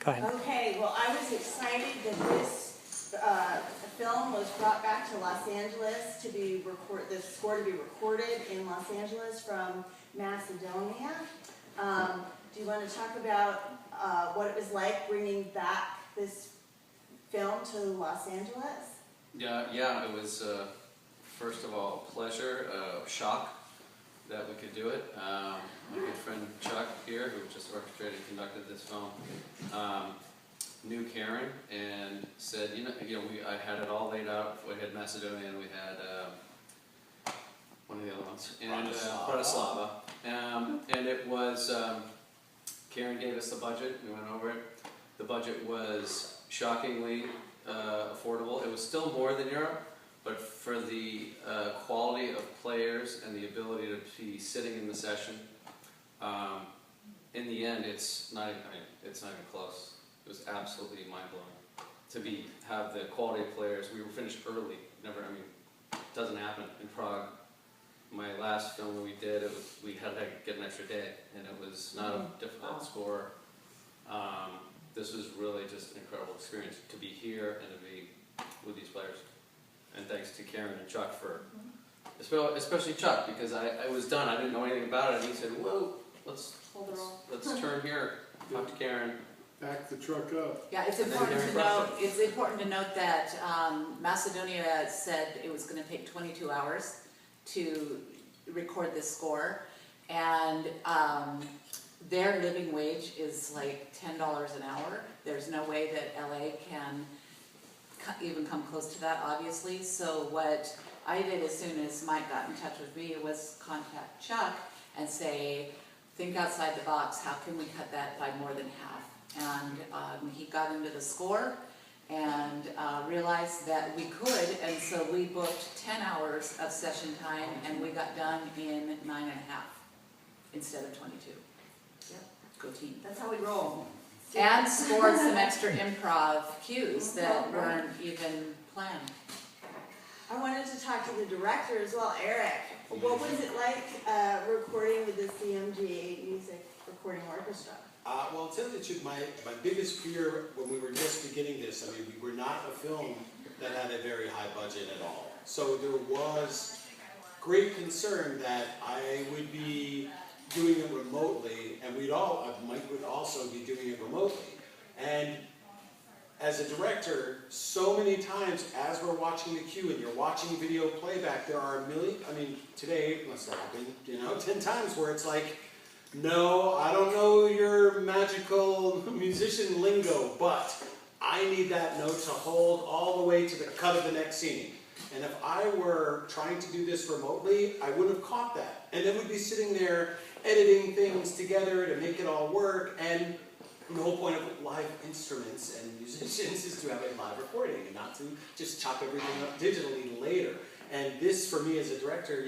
Go ahead. Okay, well, I was excited that this film was brought back to Los Angeles to be the score to be recorded in Los Angeles from Macedonia. Do you want to talk about what it was like bringing back this film to Los Angeles? Yeah, it was first of all a pleasure, shock that we could do it. My good friend Chuck here, who just orchestrated and conducted this film, knew Karen and said, I had it all laid out. We had Macedonia and we had one of the other ones, and Bratislava, and it was. Karen gave us the budget. We went over it. The budget was shockingly affordable. It was still more than Europe, but for the quality of players and the ability to be sitting in the session, in the end, it's not even close. It was absolutely mind blowing to have the quality of players. We were finished early. It doesn't happen in Prague. My last film we did, we had to get an extra day, and it was not a difficult score. This was really just an incredible experience to be here and to be with these players. And thanks to Karen and Chuck for, especially Chuck, because I was done. I didn't know anything about it, and he said, "Whoa, let's turn here, talk to Karen." Back the truck up. Yeah, it's important to note. It's important to note that Macedonia said it was going to take 22 hours to record this score, and their living wage is like $10 an hour. There's no way that LA can even come close to that, obviously. So what I did as soon as Mike got in touch with me was contact Chuck and say, think outside the box, how can we cut that by more than half? And he got into the score and realized that we could, and so we booked 10 hours of session time, and we got done in 9.5 instead of 22. Yep, go team. That's how we roll. And scored some extra improv cues that weren't even planned. I wanted to talk to the director as well, Eric. What was it like recording with the CMG Music Recording Orchestra? Well, I'll tell you the truth, my biggest fear when we were just beginning this, we were not a film that had a very high budget at all. So there was great concern that I would be doing it remotely, and Mike would also be doing it remotely. And as a director, so many times as we're watching the cue and you're watching video playback, there are a million, today it must have happened, 10 times where it's like, no, I don't know your magical musician lingo, but I need that note to hold all the way to the cut of the next scene. And if I were trying to do this remotely, I wouldn't have caught that. And then we'd be sitting there editing things together to make it all work. And the whole point of live instruments and musicians is to have a live recording and not to just chop everything up digitally later. And this, for me as a director,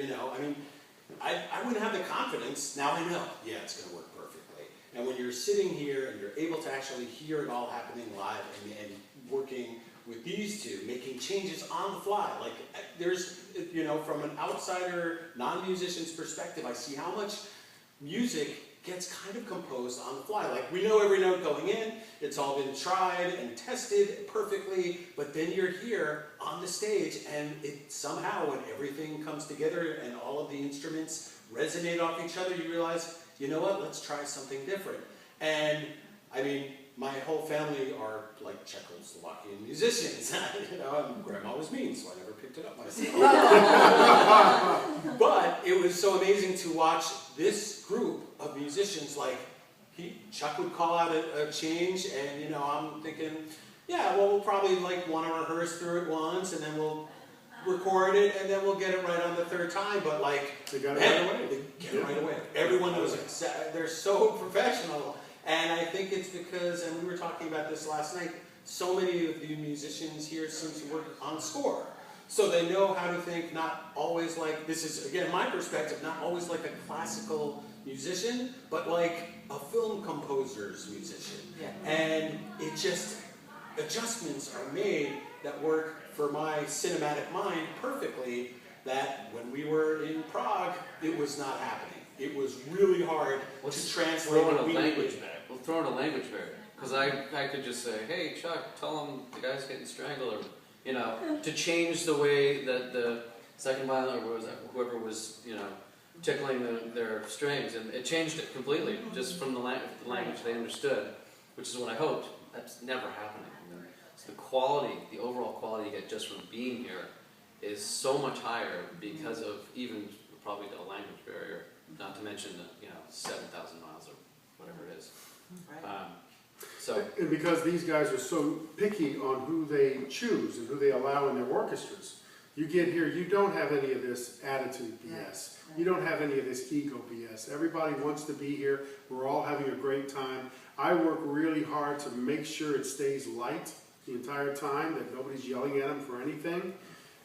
I wouldn't have the confidence. Now I know, it's going to work perfectly. And when you're sitting here and you're able to actually hear it all happening live and working with these two, making changes on the fly, like there's, from an outsider, non-musician's perspective, I see how much music gets kind of composed on the fly. Like we know every note going in, it's all been tried and tested perfectly, but then you're here on the stage and it somehow, when everything comes together and all of the instruments resonate off each other, you realize, you know what, let's try something different. And my whole family are like Czechoslovakian musicians. Grandma was mean, so I never picked it up myself. But it was so amazing to watch this group of musicians. Like Chuck would call out a change, and I'm thinking, we'll probably want to rehearse through it once, and then we'll record it, and then we'll get it right on the third time. But they got it right away. They get it right away. Everyone knows they're so professional. And I think it's because, and we were talking about this last night, so many of the musicians here seem to work on score. So they know how to think, not always like, this is, again, my perspective, not always like a classical musician, but like a film composer's musician. Yeah. And it just, adjustments are made that work for my cinematic mind perfectly, that when we were in Prague, it was not happening. It was really hard to translate the language back. We'll throw in a language barrier. Because I could just say, hey Chuck, tell them the guy's getting strangled, or, you know, to change the way that the second violin, or whoever was, you know, tickling their strings, and it changed it completely, just from the language they understood, which is what I hoped. That's never happening. So the quality, the overall quality you get just from being here is so much higher because of even probably the language barrier, not to mention the, you know, 7,000 miles or whatever it is. Right. So, And because these guys are so picky on who they choose and who they allow in their orchestras, you get here, you don't have any of this attitude BS. You don't have any of this ego BS. Everybody wants to be here. We're all having a great time. I work really hard to make sure it stays light the entire time, that nobody's yelling at them for anything.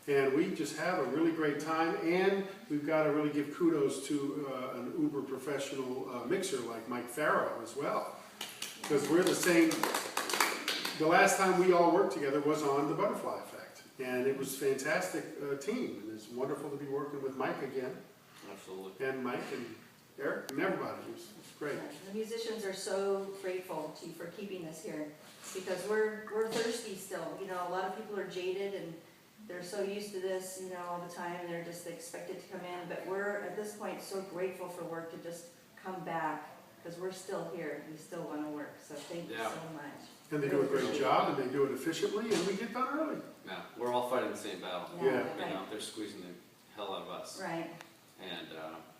And we just have a really great time, and we've got to really give kudos to an uber professional mixer like Mike Farrow as well. Because we're the same. The last time we all worked together was on The Butterfly Effect, and it was a fantastic team, and it's wonderful to be working with Mike again, absolutely. and Mike and Eric and everybody. It's great. The musicians are so grateful to you for keeping us here, because we're thirsty still. You know, a lot of people are jaded and they're so used to this, you know, all the time. They're just expected to come in, but we're at this point so grateful for work to just come back, because we're still here. We still want to work. So thank you so much. And they do a great job, and they do it efficiently, and we get done early. Yeah, we're all fighting the same battle. Yeah. You Right. know, they're squeezing the hell out of us. Right. And,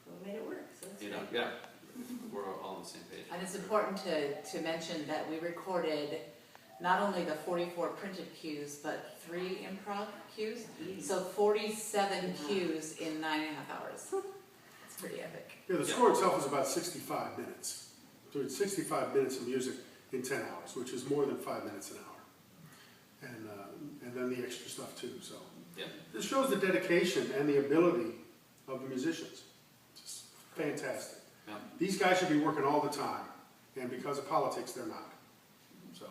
We made it work. So that's you know, great. yeah, we're all on the same page. And it's important to mention that we recorded not only the 44 printed cues, but 3 improv cues. So 47 cues in 9.5 hours. It's pretty epic. Yeah, the score itself is about 65 minutes. So it's 65 minutes of music in 10 hours, which is more than 5 minutes an hour. And then the extra stuff too, so. Yeah. This shows the dedication and the ability of the musicians. It's fantastic. Yeah. These guys should be working all the time, and because of politics, they're not. So,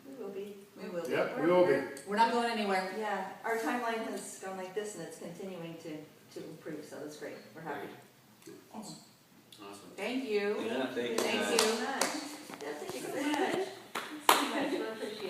We will be. We will be. yep, we will be. We're not going anywhere. Yeah, our timeline has gone like this, and it's continuing to improve, so that's great. We're happy. Awesome. Thank you. Yeah, thank you. Thank guys. you. Thank you so much. Yeah, thank you so much. So much. We appreciate it.